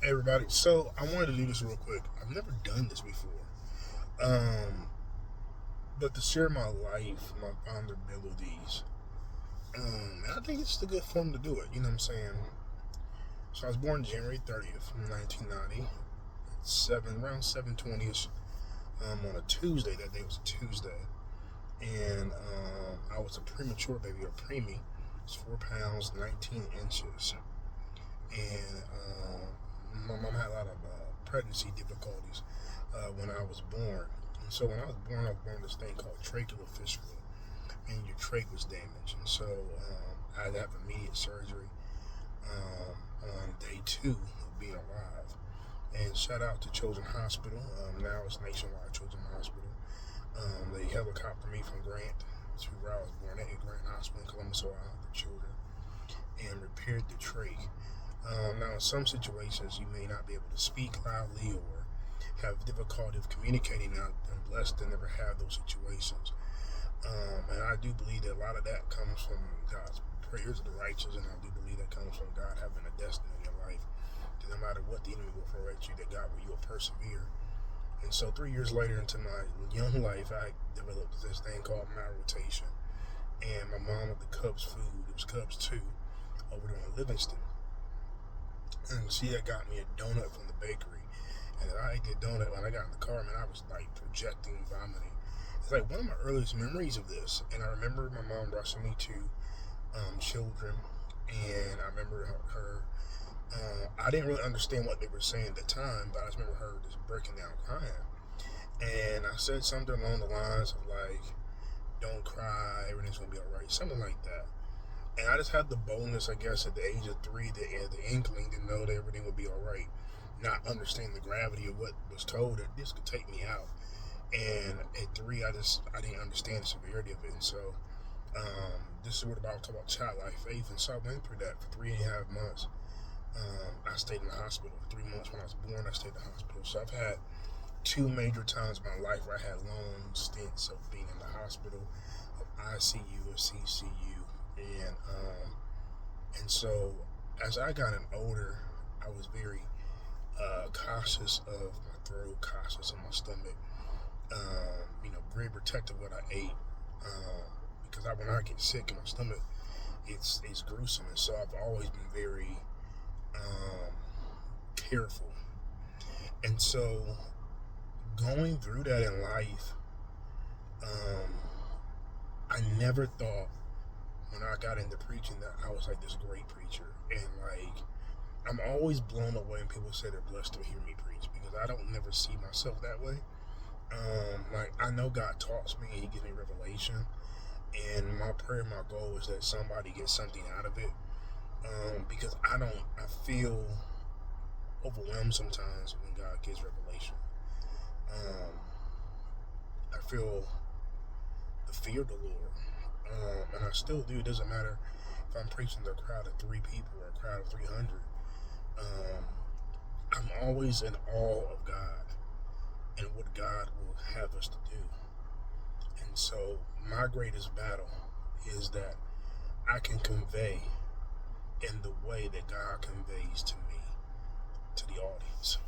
Hey everybody, so I wanted to do this real quick. I've never done this before, um, but to share my life, my vulnerabilities, and I think it's a good form to do it. You know what I'm saying? So I was born January 30th, 1990, around 7:20ish, on a Tuesday. That day was a Tuesday, and I was a premature baby, or preemie. I was 4 pounds 19 inches, and my mom had a lot of pregnancy difficulties when I was born. And so when I was born with this thing called tracheal fistula, and your trach was damaged. And so I had to have immediate surgery on day two of being alive. And shout out to Children's Hospital. Now it's Nationwide Children's Hospital. They helicoptered me from Grant to where I was born at Grant Hospital in Columbus, Ohio, for children, and repaired the trach. Now, in some situations, you may not be able to speak loudly or have difficulty of communicating. Now, I'm blessed to never have those situations. And I do believe that a lot of that comes from God's prayers of the righteous, and I do believe that comes from God having a destiny in your life. That no matter what the enemy will throw at you, that God will, you will persevere. And so 3 years later into my young life, I developed this thing called malrotation. And my mom with the Cubs food, it was Cubs 2, over there on Livingston. And she had got me a donut from the bakery. And I ate the donut when I got in the car, man, I was like projecting, vomiting. It's like one of my earliest memories of this. And I remember my mom rushing me to children. And I remember her I didn't really understand what they were saying at the time, but I just remember her just breaking down crying. And I said something along the lines of like, don't cry, everything's gonna be alright, something like that. And I just had the boldness, I guess, at the age of 3, the inkling to know that everything would be all right, not understanding the gravity of what was told that this could take me out. And at 3, I didn't understand the severity of it. And so this is what about talk about childlike faith. And so I went through that for 3.5 months. I stayed in the hospital for 3 months. When I was born, I stayed in the hospital. So I've had two major times in my life where I had long stints of being in the hospital, of ICU or CCU. And so as I got older, I was very cautious of my throat, cautious of my stomach. Very protective of what I ate, because when I get sick in my stomach, it's gruesome. And so I've always been very careful. And so going through that in life, um, I never thought when I got into preaching that I was like this great preacher. And like, I'm always blown away when people say they're blessed to hear me preach, because I don't never see myself that way. Like, I know God talks me and He gives me revelation, and my prayer, my goal is that somebody gets something out of it. Because I feel overwhelmed sometimes when God gives revelation. Um, I feel the fear of the Lord, and I still do. It doesn't matter if I'm preaching to a crowd of 3 people or a crowd of 300. I'm always in awe of God and what God will have us to do. And so my greatest battle is that I can convey in the way that God conveys to me, to the audience.